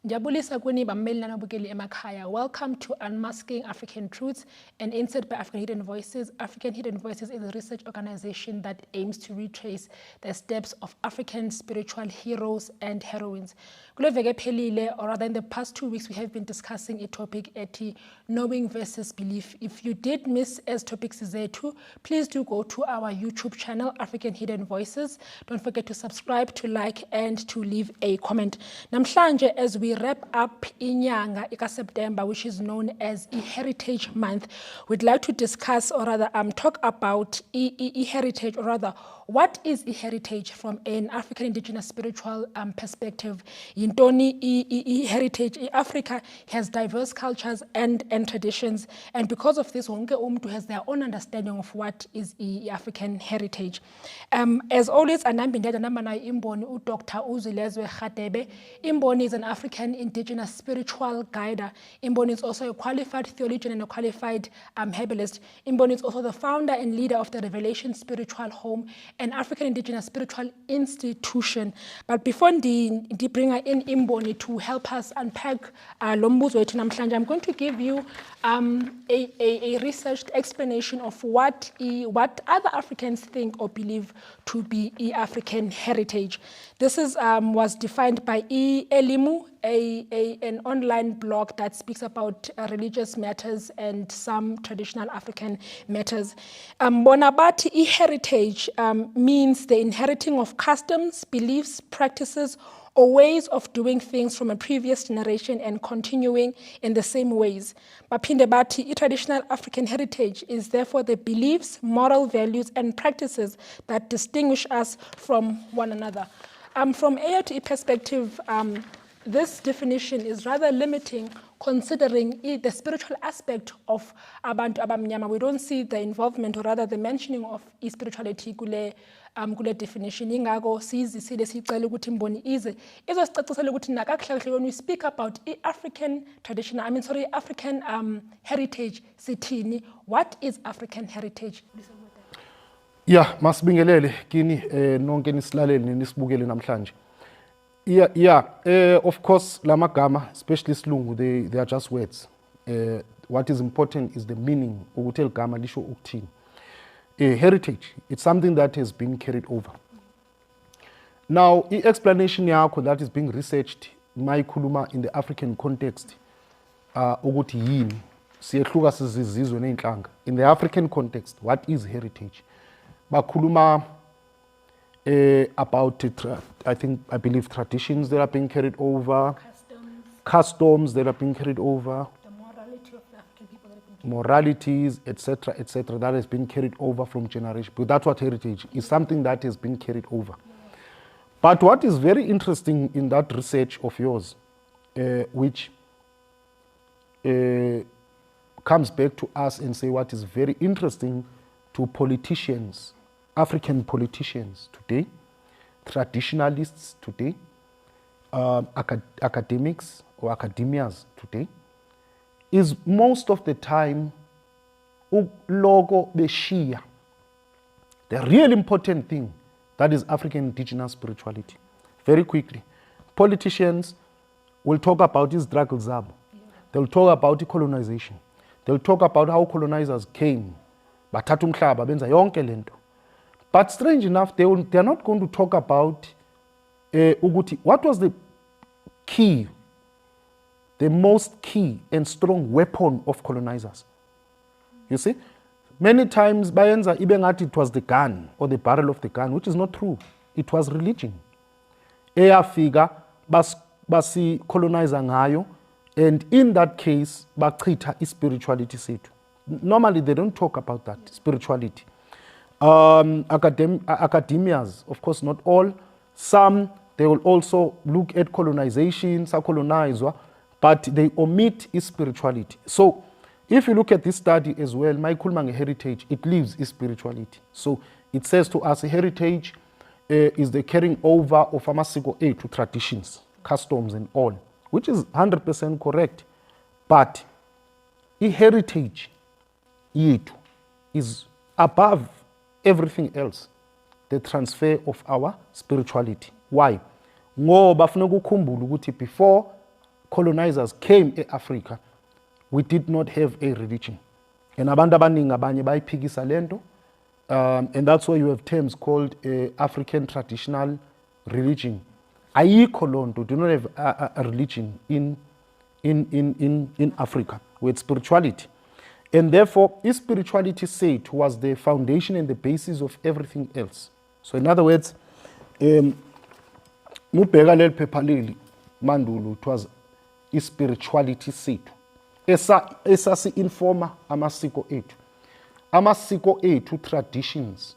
Welcome to Unmasking African Truths, an insight by African Hidden Voices. African Hidden Voices is a research organization that aims to retrace the steps of African spiritual heroes and heroines. Or rather, in the past 2 weeks, we have been discussing a topic at knowing versus belief. If you did miss as topics Z2, please do go to our YouTube channel, African Hidden Voices. Don't forget to subscribe, to like, and to leave a comment. Namhlanje, as we wrap up inyanga ika September, which is known as Heritage Month, we'd like to discuss, or rather talk about heritage, or rather what is heritage from an African indigenous spiritual perspective. Yintoni heritage. Africa has diverse cultures and traditions, and because of this, wonke umuntu has their own understanding of what is African heritage. As always, anambindeda namana imboni Dr. Uzilezwe Khatebe. Imboni is an African indigenous spiritual guide. Imboni is also a qualified theologian and a qualified herbalist. Imboni is also the founder and leader of the Revelation Spiritual Home, an African indigenous spiritual institution. But before the bring in Imboni to help us unpack Lombuzo wetu namhlanje, I'm going to give you a researched explanation of what other Africans think or believe to be African heritage. This is was defined by Elimu, an online blog that speaks about religious matters and some traditional African matters. Bonabati heritage means the inheriting of customs, beliefs, practices, or ways of doing things from a previous generation and continuing in the same ways. Bapindebati, traditional African heritage is therefore the beliefs, moral values, and practices that distinguish us from one another. From A to E perspective, this definition is rather limiting, considering the spiritual aspect of abantu abamnyama. We don't see the involvement, or rather the mentioning of spirituality kule definition. Ingago sizisile sicela ukuthi imboni ize izosicacisela ukuthi nakakuhle when we speak about African traditional, African heritage sithini. What is African heritage? Yeah, masibingelele kini nonke nisilaleli nisibukele namhlanje. Of course, lamagama, especially isilungu, they are just words. What is important is the meaning. Ukuthi gama lisho ukuthini. Heritage, it's something that has been carried over. Now, the explanation yakho that is being researched, mayikhuluma in the African context, ukuthi yini, siyehluka sizizizwe neinhlanga. In the African context, what is heritage? Bakhuluma about I believe traditions that are being carried over, customs that are being carried over, the morality of the African people that have been moralities, etc., that has been carried over from generation. But that's what heritage is, something that has been carried over. Yeah. But what is very interesting in that research of yours, which comes back to us and say what is very interesting to politicians, African politicians today, traditionalists today, academics or academias today, is most of the time logo beshiya. The real important thing, that is African indigenous spirituality. Very quickly, politicians will talk about these struggles. They'll talk about the colonization. They'll talk about how colonizers came. Bathatha umhlaba benza yonke lento. But strange enough, they're not going to talk about what was the key, the most key and strong weapon of colonizers. You see? Many times, bayenza ibengathi it was the gun or the barrel of the gun, which is not true. It was religion. Eyafika basi colonizer ngayo, and in that case, bachitha spirituality sethu. Normally, they don't talk about that, spirituality. Academias, of course, not all. Some, they will also look at colonization, but they omit spirituality. So, if you look at this study as well, my kulmang heritage, it leaves spirituality. So, it says to us, heritage is the carrying over of amasiko to traditions, customs and all, which is 100% correct. But heritage is above everything else, the transfer of our spirituality. Why? Ngoba funeka ukukhumbula ukuthi before colonizers came Africa, we did not have a religion. And abantu abaningi abanye bayiphikisa lento. And that's why you have terms called African traditional religion. Ayikho lonto, do not have a religion in Africa with spirituality. And therefore, spirituality said was the foundation and the basis of everything else. So in other words, mubheka leli phepha leli mandulo, it was spirituality sethu esasi informa amasiko ethu. Amasiko ethu, traditions,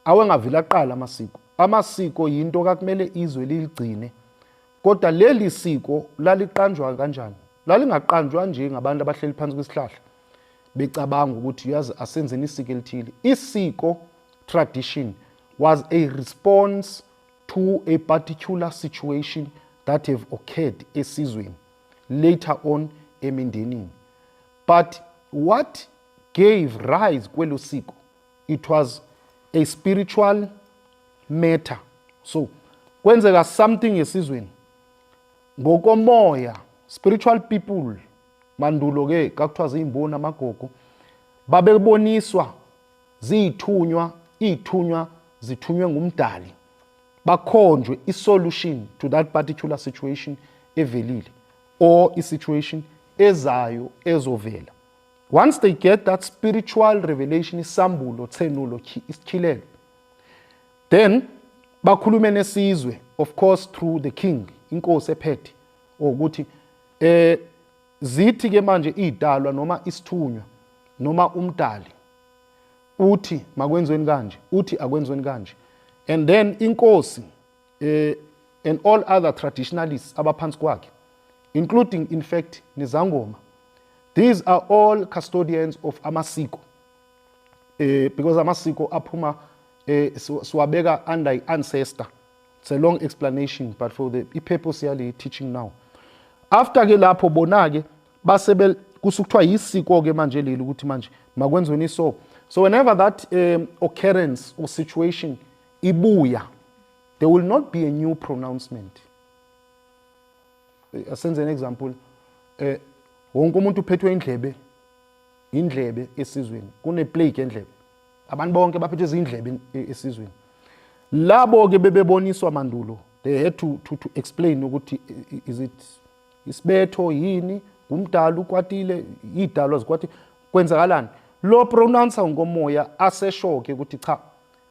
awengavila qala amasiko. Amasiko yinto kakumele izwe liligcine. Kodwa leli siko laliqanjwa kanjani? Lalingaqanjwa nje ngabantu abahleli phansi kwesihlahla becabanga ukuthi uyazi asenzeni isiko elithile. Isiko, tradition, was a response to a particular situation that have occurred esizweni later on emindenini. But what gave rise kwelo siko, it was a spiritual matter. So kwenzeka something esizweni ngokomoya, spiritual people mandulo ke kakuthiwa zimboni amagogo babeboniswa zithunywa, ithunywa zithunywe ngumdali bakhonjwe isolution to that particular situation evelile or isituation ezayo ezovela. Once they get that spiritual revelation, isambulo tsenulo isikhilelo, then bakhulume nesizwe, of course through the king, inkosi ephethe, ukuthi zithi ke manje idalwa noma isithunywa noma umdali uthi makwenziweni kanje, uthi akwenziweni kanje. And then inkosi and all other traditionalists abaphansi kwakhe, including in fact nezangoma, these are all custodians of amasiko, because amasiko aphuma siwabeka under ancestor. It's a long explanation, but for the purpose yali teaching now. After ke lapho bona ke basebel kusukuthiwa yisiko ke manje leli ukuthi manje makwenziweni so. So whenever that occurrence or situation ibuya, there will not be a new pronouncement. I'll send an example. Wonke umuntu uphethwe indlebe esizweni, kune plague endlebe, abantu bonke baphethwe izindlebe esizweni. Labo ke bebeboniswa mandulo, they had to explain ukuthi is it isibetho yini, umdala ukwatile, idalwa zikwatile, kwenzakalani. Lo pronouncer ngomoya aseshoke ukuthi cha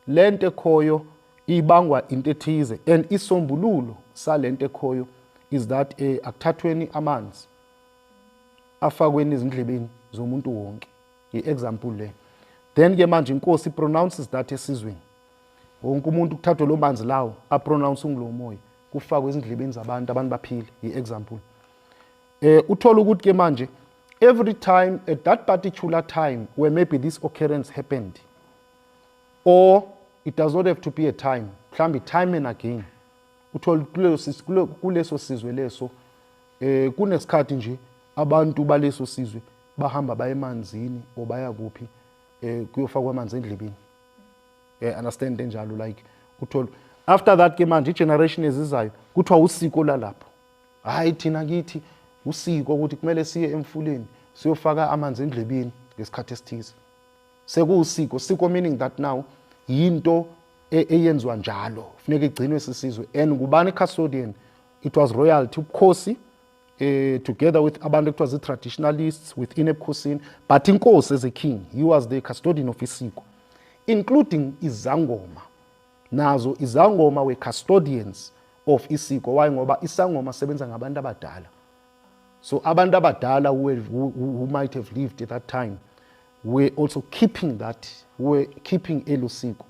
lento ekhoyo ibangwa into ethize, and isombululo salento ekhoyo is that akuthathweni amanzi afakweni izindlebeni zomuntu wonke, i-example le. Then ke manje inkosi pronounces that esizweni, wonke umuntu kuthathwe lo manzi lawo apronounce ngilo moya kufakwe izindlebeni zabantu abantu baphile, i-example. Uthola ukuthi ke manje every time at that particular time where maybe this occurrence happened, or it does not have to be a time, mhlambi time and again, uthola kuleso sizwe leso kunesikhathi nje abantu baleso sizwe bahamba baye emanzini or baya kuphi kuyofakwa amanzi endlebeni. Understand njalo, like uthola after that ke manje generation ezizayo kuthiwa usiko lalapho, hayi thina kithi usiko ukuthi kumele siye emfuleni siyofaka amanzi endlebeni ngesikhathi esithize. Sekuusiko, siko meaning that now yinto eyenzwa njalo funeka igcinwe sisizwe. And ngubani custodian? It was royalty, ubukhosi together with abantu ekuthiwa zi-traditionalists within ebukhosini, but inkosi as a king, he was the custodian of isiko, including izangoma. Nazo izangoma were custodians of isiko. Why? Ngoba isangoma sebenza ngabantu abadala. So abantu abadala who might have lived at that time were also keeping that, were keeping elusiko.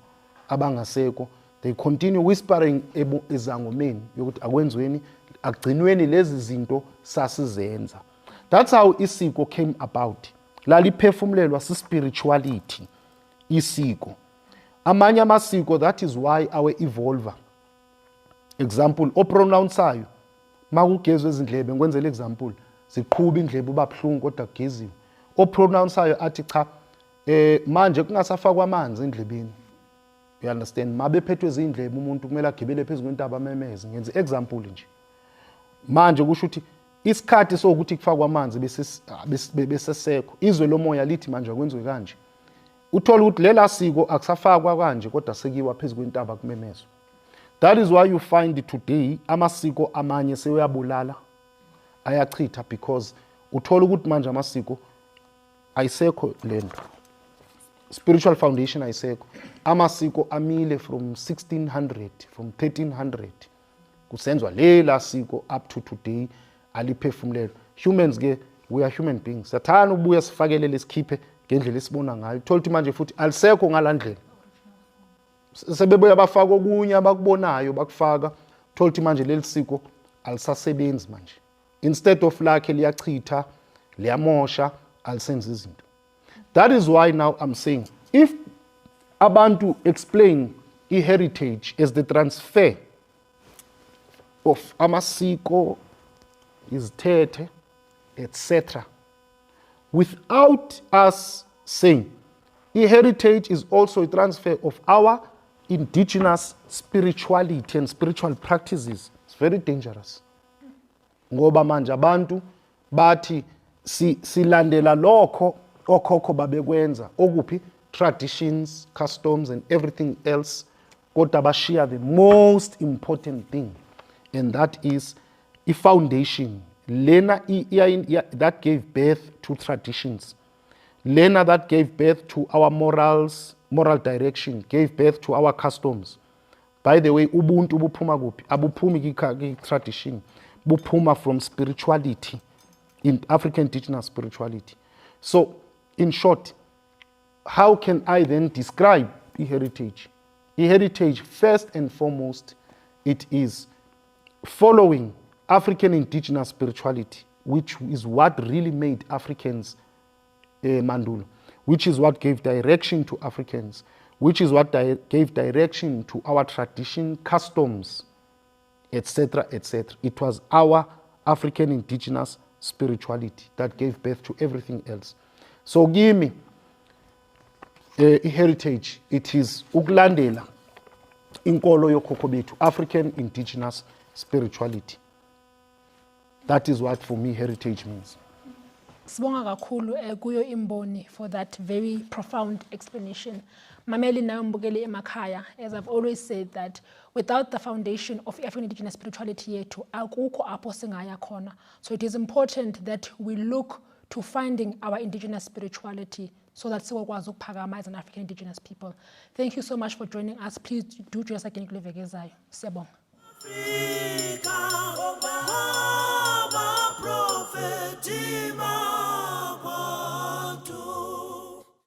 Abangaseko, they continue whispering ezangomeni yokuthi akwenziweni agcinweni lezi zinto sasizenza. That's how isiko came about. Laliphefumulelwa si-spirituality isiko. Amanye amasiko, that is why our evolver. Example, opronounceayo makugezwe izindlebe, ngikwenzela example, ziqhuba indlebe ubabhlungu kodwa kugeziwe. Opronounceayo athi cha manje kungasafakwa amanzi endlebeni. You understand? Mabephethwe izindlebe umuntu kumele agibele phezulu kwentaba amemeze. Ngenza example nje. Manje kusho ukuthi isikhathi sokuthi kufakwa amanzi besesekho izwe lomoya lithi manje akwenziwe kanje uthola ukuthi lela siko akusafakwa kanje kodwa sekiwa phezulu kwentaba kumemezwa. That is why you find today amasiko amanye sewuyabulala ayachitha because uthola ukuthi manje amasiko ayisekho lento, spiritual foundation ayisekho. Amasiko amile from 1600 from 1300 kusenzwa lela siko up to today aliphefumulelo. Humans ke we are human beings, sathana ubuya sifakele lesikhiphe ngendlela esibona ngayo. Thola ukuthi manje futhi alisekho ngalandlela, sebebuya bafaka okunye abakubonayo bakufaka. Thola ukuthi manje leli siko alisasebenzi manje, instead of lakhe liyachitha liyamosha alisenza izinto. That is why now I'm saying if abantu explain heritage as the transfer of amasiko, izithethe, etc., without us saying heritage is also a transfer of our indigenous spirituality and spiritual practices, it's very dangerous. Ngoba manje abantu bathi silandela lokho okhokho babekwenza okuphi, traditions, customs and everything else, kodwa bashiya the most important thing, and that is a foundation lena that gave birth to traditions, lena that gave birth to our morals, moral direction, gave birth to our customs. By the way, ubuntu buphuma kuphi? Abuphumi ki-tradition, buphuma from spirituality, in African indigenous spirituality. So in short, how can I then describe heritage? Heritage, first and foremost, it is following African indigenous spirituality, which is what really made Africans Mandulo, which is what gave direction to Africans, which is what gave direction to our tradition, customs, etc., etc. It was our African indigenous spirituality that gave birth to everything else. So give me heritage, it is ukulandela inkolo yokhokho bethu, African indigenous spirituality. That is what for me heritage means. Sibonga kakhulu kuyo Imboni for that very profound explanation. Mameli nayo mbukeli emakhaya, as I've always said, that without the foundation of African indigenous spirituality yethu akukho apho singaya khona. So it is important that we look to finding our indigenous spirituality so that sikwazi ukuphakama as an African indigenous people. Thank you so much for joining us. Please do join us again kuleveke ezayo. Siyabonga. Afrika, Prophet.